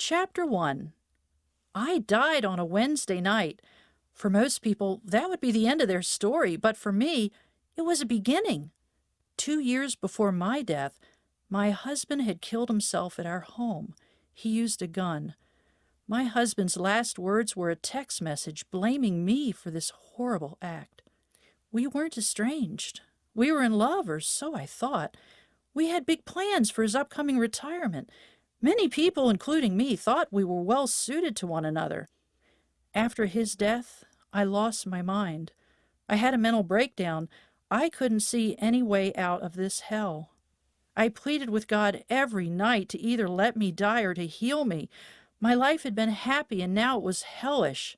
Chapter 1. I died on a Wednesday night. For most people, that would be the end of their story, but for me, it was a beginning. 2 years before my death, my husband had killed himself at our home. He used a gun. My husband's last words were a text message blaming me for this horrible act. We weren't estranged. We were in love, or so I thought. We had big plans for his upcoming retirement. Many people, including me, thought we were well suited to one another. After his death, I lost my mind. I had a mental breakdown. I couldn't see any way out of this hell. I pleaded with God every night to either let me die or to heal me. My life had been happy, and now it was hellish.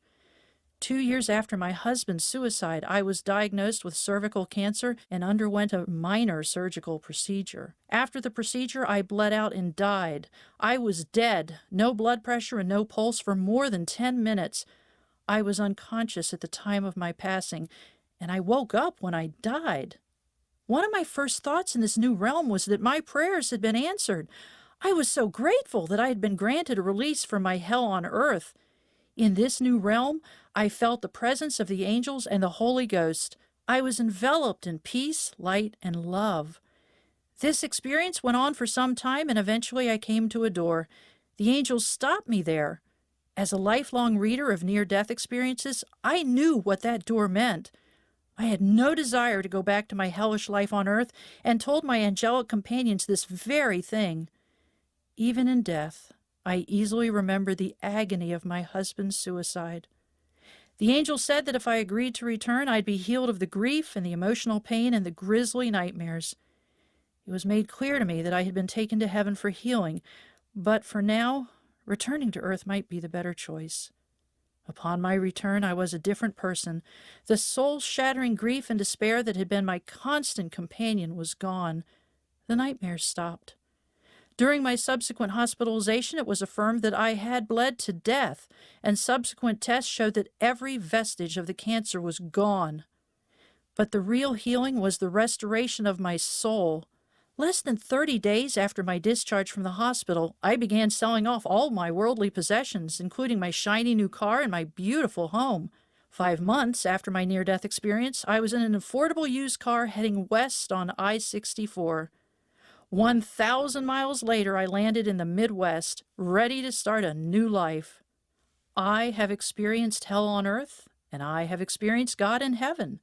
2 years after my husband's suicide, I was diagnosed with cervical cancer and underwent a minor surgical procedure. After the procedure, I bled out and died. I was dead, no blood pressure and no pulse for more than 10 minutes. I was unconscious at the time of my passing, and I woke up when I died. One of my first thoughts in this new realm was that my prayers had been answered. I was so grateful that I had been granted a release from my hell on earth. In this new realm, I felt the presence of the angels and the Holy Ghost. I was enveloped in peace, light, and love. This experience went on for some time, and eventually I came to a door. The angels stopped me there. As a lifelong reader of near-death experiences, I knew what that door meant. I had no desire to go back to my hellish life on earth, and told my angelic companions this very thing. Even in death, I easily remember the agony of my husband's suicide. The angel said that if I agreed to return, I'd be healed of the grief and the emotional pain and the grisly nightmares. It was made clear to me that I had been taken to heaven for healing, but for now, returning to earth might be the better choice. Upon my return, I was a different person. The soul-shattering grief and despair that had been my constant companion was gone. The nightmares stopped. During my subsequent hospitalization, it was affirmed that I had bled to death, and subsequent tests showed that every vestige of the cancer was gone. But the real healing was the restoration of my soul. Less than 30 days after my discharge from the hospital, I began selling off all my worldly possessions, including my shiny new car and my beautiful home. 5 months after my near-death experience, I was in an affordable used car heading west on I-64. 1,000 miles later, I landed in the Midwest, ready to start a new life. I have experienced hell on earth, and I have experienced God in heaven.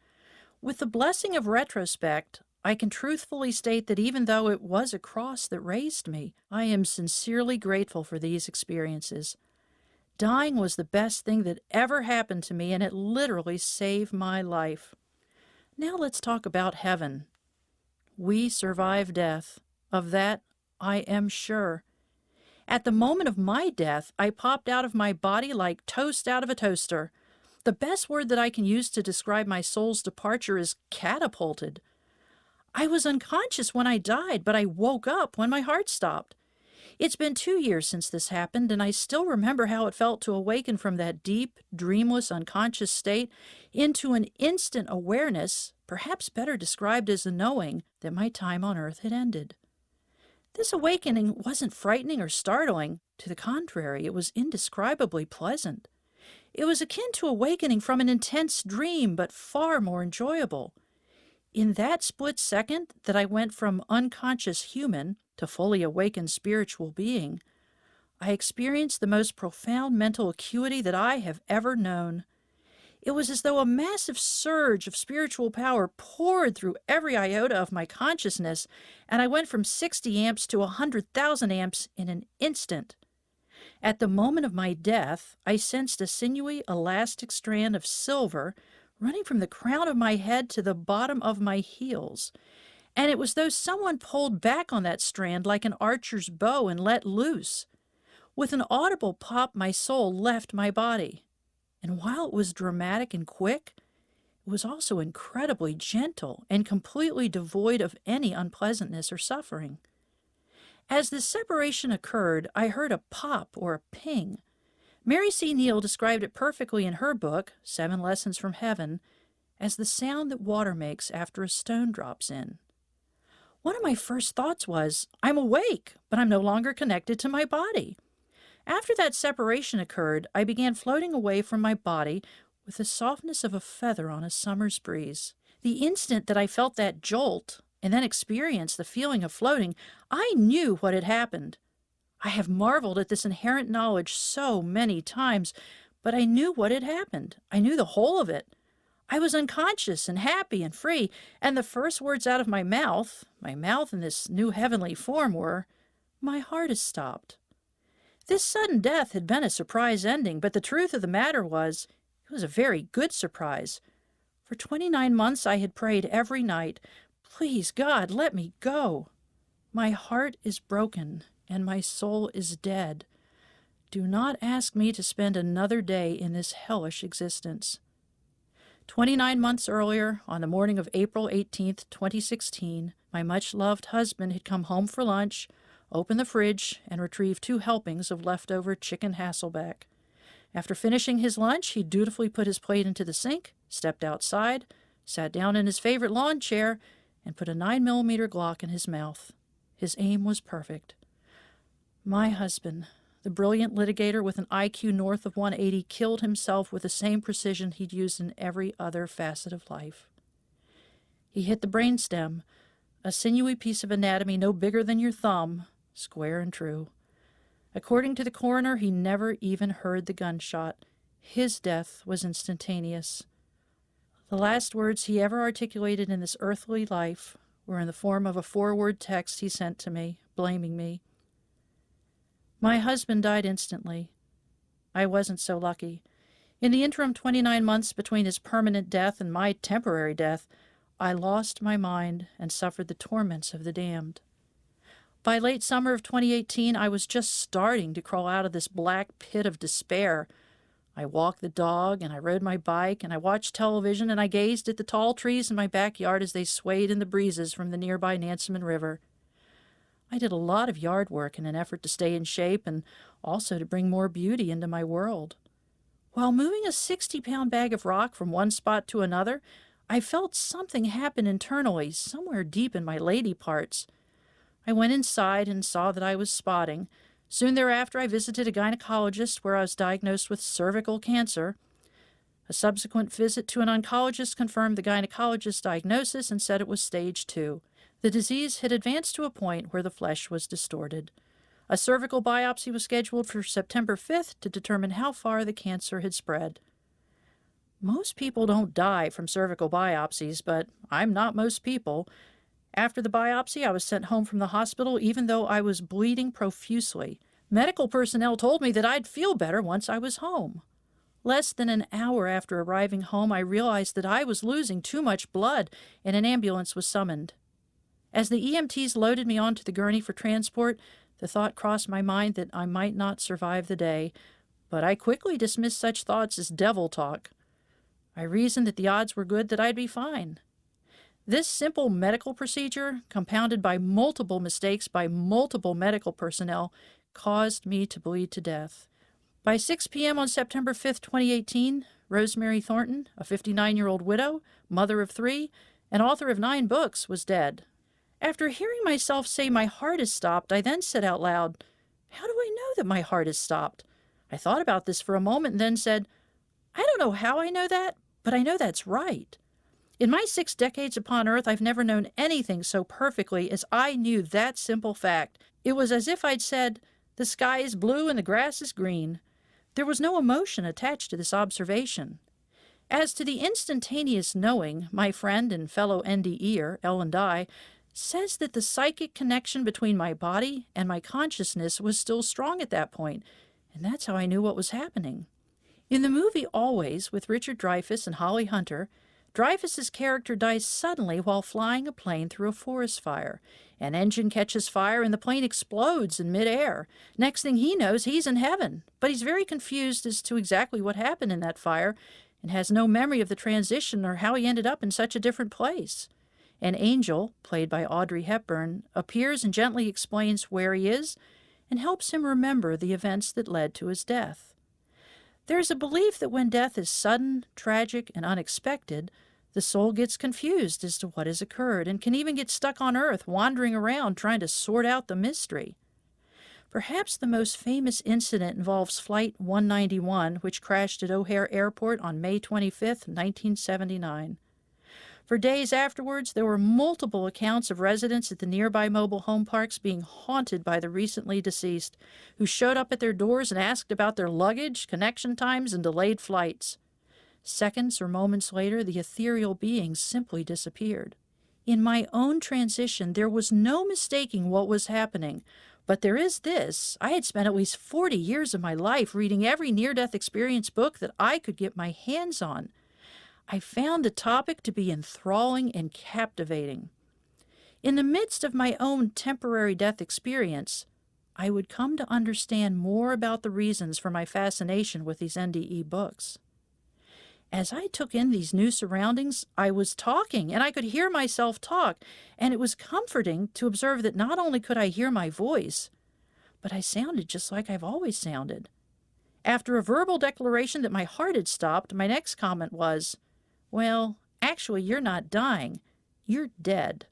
With the blessing of retrospect, I can truthfully state that even though it was a cross that raised me, I am sincerely grateful for these experiences. Dying was the best thing that ever happened to me, and it literally saved my life. Now let's talk about heaven. We survive death. Of that, I am sure. At the moment of my death, I popped out of my body like toast out of a toaster. The best word that I can use to describe my soul's departure is catapulted. I was unconscious when I died, but I woke up when my heart stopped. It's been 2 years since this happened, and I still remember how it felt to awaken from that deep, dreamless, unconscious state into an instant awareness, perhaps better described as a knowing, that my time on earth had ended. This awakening wasn't frightening or startling. To the contrary, it was indescribably pleasant. It was akin to awakening from an intense dream, but far more enjoyable. In that split second that I went from unconscious human to fully awakened spiritual being, I experienced the most profound mental acuity that I have ever known. It was as though a massive surge of spiritual power poured through every iota of my consciousness, and I went from 60 amps to 100,000 amps in an instant. At the moment of my death, I sensed a sinewy, elastic strand of silver running from the crown of my head to the bottom of my heels, and it was though someone pulled back on that strand like an archer's bow and let loose. With an audible pop, my soul left my body. And while it was dramatic and quick, it was also incredibly gentle and completely devoid of any unpleasantness or suffering. As this separation occurred, I heard a pop or a ping. Mary C. Neal described it perfectly in her book, 7 Lessons from Heaven, as the sound that water makes after a stone drops in. One of my first thoughts was, I'm awake, but I'm no longer connected to my body. After that separation occurred, I began floating away from my body with the softness of a feather on a summer's breeze. The instant that I felt that jolt and then experienced the feeling of floating, I knew what had happened. I have marveled at this inherent knowledge so many times, but I knew what had happened. I knew the whole of it. I was unconscious and happy and free, and the first words out of my mouth in this new heavenly form, were, "My heart has stopped." This sudden death had been a surprise ending, but the truth of the matter was, it was a very good surprise. For 29 months I had prayed every night, "Please, God, let me go. My heart is broken, and my soul is dead. Do not ask me to spend another day in this hellish existence." 29 months earlier, on the morning of April 18th, 2016, my much-loved husband had come home for lunch, opened the fridge, and retrieved 2 helpings of leftover chicken Hasselback. After finishing his lunch, he dutifully put his plate into the sink, stepped outside, sat down in his favorite lawn chair, and put a 9mm Glock in his mouth. His aim was perfect. My husband, the brilliant litigator with an IQ north of 180, killed himself with the same precision he'd used in every other facet of life. He hit the brainstem, a sinewy piece of anatomy no bigger than your thumb, square and true. According to the coroner, he never even heard the gunshot. His death was instantaneous. The last words he ever articulated in this earthly life were in the form of a 4-word text he sent to me, blaming me. My husband died instantly. I wasn't so lucky. In the interim 29 months between his permanent death and my temporary death, I lost my mind and suffered the torments of the damned. By late summer of 2018, I was just starting to crawl out of this black pit of despair. I walked the dog, and I rode my bike, and I watched television, and I gazed at the tall trees in my backyard as they swayed in the breezes from the nearby Nansemond River. I did a lot of yard work in an effort to stay in shape and also to bring more beauty into my world. While moving a 60-pound bag of rock from one spot to another, I felt something happen internally, somewhere deep in my lady parts. I went inside and saw that I was spotting. Soon thereafter, I visited a gynecologist where I was diagnosed with cervical cancer. A subsequent visit to an oncologist confirmed the gynecologist's diagnosis and said it was stage 2. The disease had advanced to a point where the flesh was distorted. A cervical biopsy was scheduled for September 5th to determine how far the cancer had spread. Most people don't die from cervical biopsies, but I'm not most people. After the biopsy, I was sent home from the hospital even though I was bleeding profusely. Medical personnel told me that I'd feel better once I was home. Less than an hour after arriving home, I realized that I was losing too much blood, and an ambulance was summoned. As the EMTs loaded me onto the gurney for transport, the thought crossed my mind that I might not survive the day, but I quickly dismissed such thoughts as devil talk. I reasoned that the odds were good that I'd be fine. This simple medical procedure, compounded by multiple mistakes by multiple medical personnel, caused me to bleed to death. By 6 p.m. on September 5th, 2018, Rosemary Thornton, a 59-year-old widow, mother of 3, and author of 9 books, was dead. After hearing myself say my heart has stopped, I then said out loud, "How do I know that my heart has stopped?" I thought about this for a moment and then said, "I don't know how I know that, but I know that's right." In my 6 decades upon Earth, I've never known anything so perfectly as I knew that simple fact. It was as if I'd said, "The sky is blue and the grass is green." There was no emotion attached to this observation. As to the instantaneous knowing, my friend and fellow NDEer, Ellen Dye, says that the psychic connection between my body and my consciousness was still strong at that point, and that's how I knew what was happening. In the movie Always, with Richard Dreyfuss and Holly Hunter, Dreyfuss's character dies suddenly while flying a plane through a forest fire. An engine catches fire and the plane explodes in midair. Next thing he knows, he's in heaven, but he's very confused as to exactly what happened in that fire and has no memory of the transition or how he ended up in such a different place. An angel, played by Audrey Hepburn, appears and gently explains where he is and helps him remember the events that led to his death. There is a belief that when death is sudden, tragic, and unexpected, the soul gets confused as to what has occurred and can even get stuck on earth, wandering around trying to sort out the mystery. Perhaps the most famous incident involves Flight 191, which crashed at O'Hare Airport on May 25, 1979. For days afterwards, there were multiple accounts of residents at the nearby mobile home parks being haunted by the recently deceased, who showed up at their doors and asked about their luggage, connection times, and delayed flights. Seconds or moments later, the ethereal beings simply disappeared. In my own transition, there was no mistaking what was happening. But there is this. I had spent at least 40 years of my life reading every near-death experience book that I could get my hands on. I found the topic to be enthralling and captivating. In the midst of my own temporary death experience, I would come to understand more about the reasons for my fascination with these NDE books. As I took in these new surroundings, I was talking, and I could hear myself talk, and it was comforting to observe that not only could I hear my voice, but I sounded just like I've always sounded. After a verbal declaration that my heart had stopped, my next comment was, "Well, actually, you're not dying. You're dead."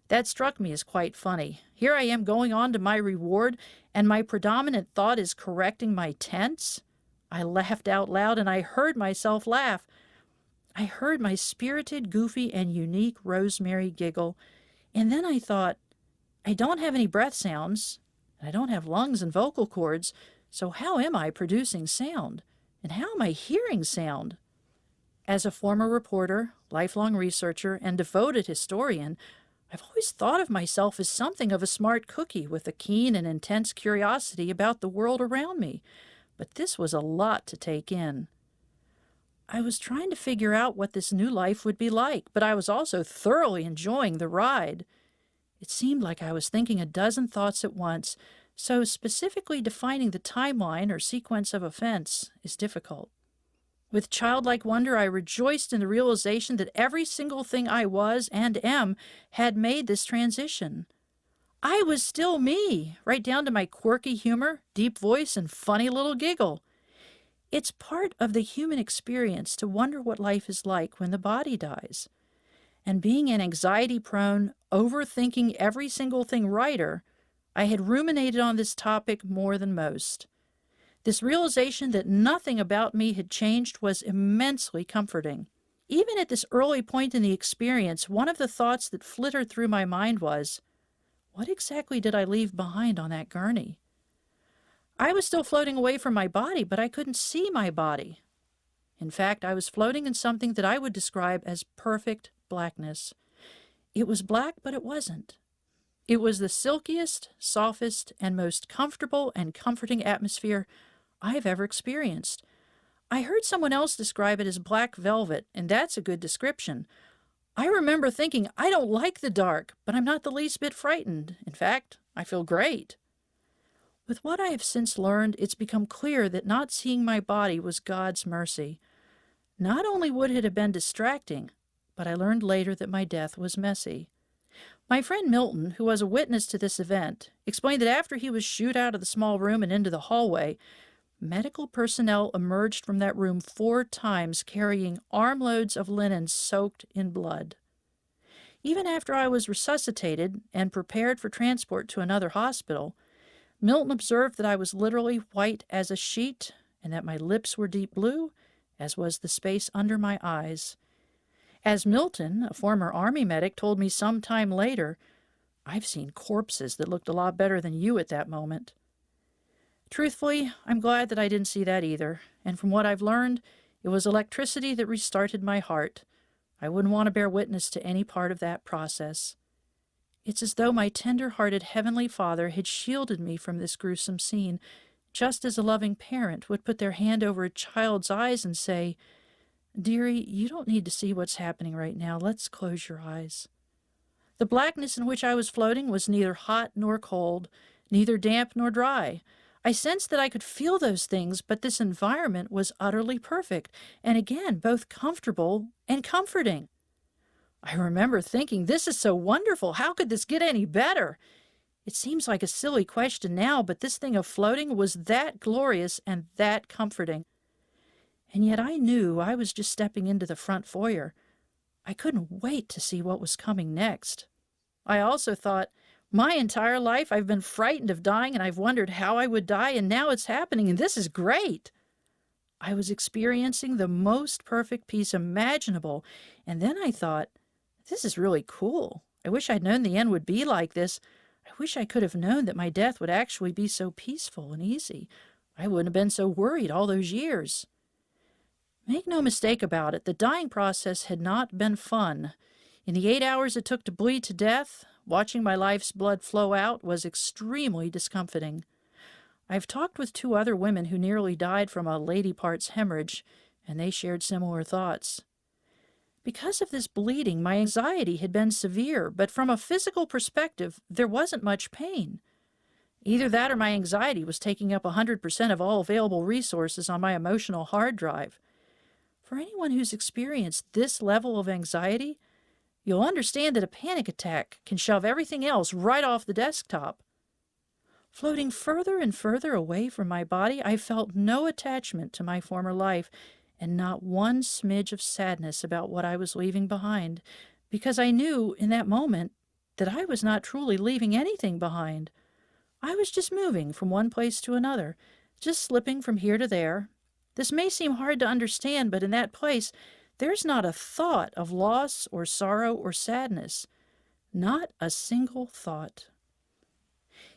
That struck me as quite funny. Here I am going on to my reward, and my predominant thought is correcting my tense. I laughed out loud, and I heard myself laugh. I heard my spirited, goofy, and unique Rosemary giggle, and then I thought, I don't have any breath sounds, and I don't have lungs and vocal cords, so how am I producing sound? And how am I hearing sound? As a former reporter, lifelong researcher, and devoted historian, I've always thought of myself as something of a smart cookie with a keen and intense curiosity about the world around me. But this was a lot to take in. I was trying to figure out what this new life would be like, but I was also thoroughly enjoying the ride. It seemed like I was thinking a dozen thoughts at once, so specifically defining the timeline or sequence of events is difficult. With childlike wonder, I rejoiced in the realization that every single thing I was and am had made this transition. I was still me, right down to my quirky humor, deep voice, and funny little giggle. It's part of the human experience to wonder what life is like when the body dies. And being an anxiety-prone, overthinking every single thing writer, I had ruminated on this topic more than most. This realization that nothing about me had changed was immensely comforting. Even at this early point in the experience, one of the thoughts that flittered through my mind was, what exactly did I leave behind on that gurney? I was still floating away from my body, but I couldn't see my body. In fact, I was floating in something that I would describe as perfect blackness. It was black, but it wasn't. It was the silkiest, softest, and most comfortable and comforting atmosphere I have ever experienced. I heard someone else describe it as black velvet, and that's a good description. I remember thinking, I don't like the dark, but I'm not the least bit frightened. In fact, I feel great. With what I have since learned, it's become clear that not seeing my body was God's mercy. Not only would it have been distracting, but I learned later that my death was messy. My friend Milton, who was a witness to this event, explained that after he was shooed out of the small room and into the hallway, medical personnel emerged from that room 4 times carrying armloads of linen soaked in blood. Even after I was resuscitated and prepared for transport to another hospital, Milton observed that I was literally white as a sheet and that my lips were deep blue, as was the space under my eyes. As Milton, a former Army medic, told me some time later, I've seen corpses that looked a lot better than you at that moment. Truthfully, I'm glad that I didn't see that either, and from what I've learned, it was electricity that restarted my heart. I wouldn't want to bear witness to any part of that process. It's as though my tender-hearted Heavenly Father had shielded me from this gruesome scene, just as a loving parent would put their hand over a child's eyes and say, "Dearie, you don't need to see what's happening right now. Let's close your eyes." The blackness in which I was floating was neither hot nor cold, neither damp nor dry. I sensed that I could feel those things, but this environment was utterly perfect, and again, both comfortable and comforting. I remember thinking, this is so wonderful. How could this get any better? It seems like a silly question now, but this thing of floating was that glorious and that comforting. And yet I knew I was just stepping into the front foyer. I couldn't wait to see what was coming next. I also thought, My entire life I've been frightened of dying and I've wondered how I would die, and now it's happening, and this is great. I was experiencing the most perfect peace imaginable, and then I thought, this is really cool. I wish I'd known the end would be like this. I wish I could have known that my death would actually be so peaceful and easy. I wouldn't have been so worried all those years. Make no mistake about it, the dying process had not been fun. In the 8 hours it took to bleed to death, watching my life's blood flow out was extremely discomforting. I've talked with 2 other women who nearly died from a lady parts hemorrhage, and they shared similar thoughts. Because of this bleeding, my anxiety had been severe, but from a physical perspective, there wasn't much pain. Either that or my anxiety was taking up 100% of all available resources on my emotional hard drive. For anyone who's experienced this level of anxiety, you'll understand that a panic attack can shove everything else right off the desktop. Floating further and further away from my body, I felt no attachment to my former life and not one smidge of sadness about what I was leaving behind, because I knew in that moment that I was not truly leaving anything behind. I was just moving from one place to another, just slipping from here to there. This may seem hard to understand, but in that place, there's not a thought of loss or sorrow or sadness. Not a single thought.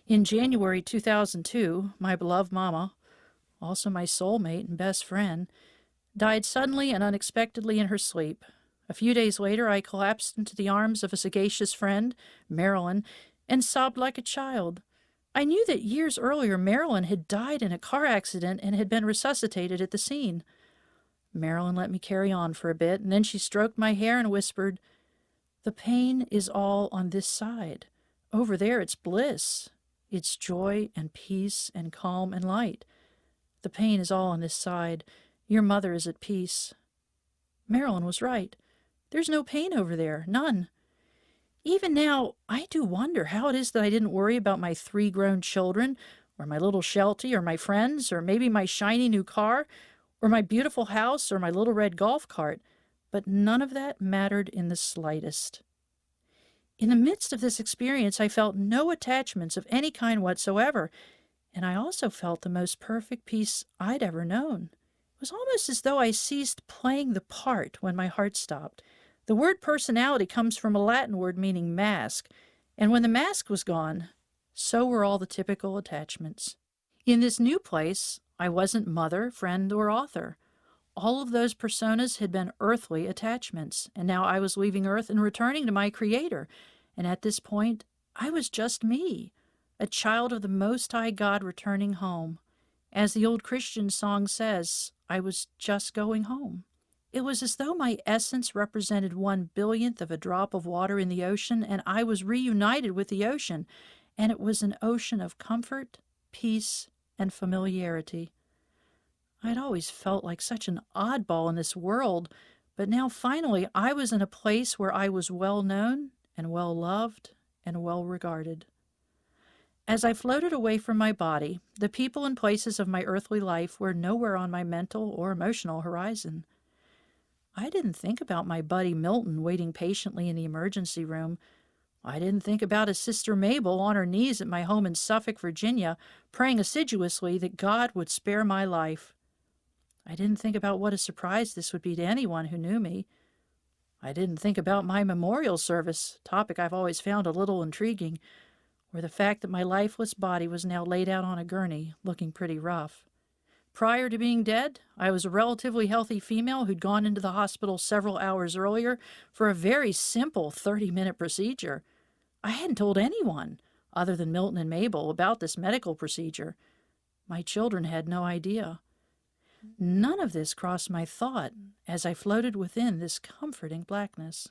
In January 2002, my beloved mama, also my soulmate and best friend, died suddenly and unexpectedly in her sleep. A few days later, I collapsed into the arms of a sagacious friend, Marilyn, and sobbed like a child. I knew that years earlier Marilyn had died in a car accident and had been resuscitated at the scene. Marilyn let me carry on for a bit, and then she stroked my hair and whispered, "The pain is all on this side. Over there it's bliss. It's joy and peace and calm and light. The pain is all on this side. Your mother is at peace." Marilyn was right. There's no pain over there, none. Even now, I do wonder how it is that I didn't worry about my 3 grown children, or my little Sheltie, or my friends, or maybe my shiny new car, or my beautiful house, or my little red golf cart, but none of that mattered in the slightest. In the midst of this experience, I felt no attachments of any kind whatsoever, and I also felt the most perfect peace I'd ever known. It was almost as though I ceased playing the part when my heart stopped. The word personality comes from a Latin word meaning mask, and when the mask was gone, so were all the typical attachments. In this new place, I wasn't mother, friend, or author. All of those personas had been earthly attachments, and now I was leaving Earth and returning to my Creator, and at this point, I was just me, a child of the Most High God returning home. As the old Christian song says, I was just going home. It was as though my essence represented 1/100000th of a drop of water in the ocean, and I was reunited with the ocean, and it was an ocean of comfort, peace, and familiarity. I'd always felt like such an oddball in this world, but now finally I was in a place where I was well known and well loved and well regarded. As I floated away from my body, the people and places of my earthly life were nowhere on my mental or emotional horizon. I didn't think about my buddy Milton waiting patiently in the emergency room. I didn't think about his sister Mabel on her knees at my home in Suffolk, Virginia, praying assiduously that God would spare my life. I didn't think about what a surprise this would be to anyone who knew me. I didn't think about my memorial service, a topic I've always found a little intriguing, or the fact that my lifeless body was now laid out on a gurney, looking pretty rough. Prior to being dead, I was a relatively healthy female who'd gone into the hospital several hours earlier for a very simple 30-minute procedure. I hadn't told anyone, other than Milton and Mabel, about this medical procedure. My children had no idea. None of this crossed my thought as I floated within this comforting blackness.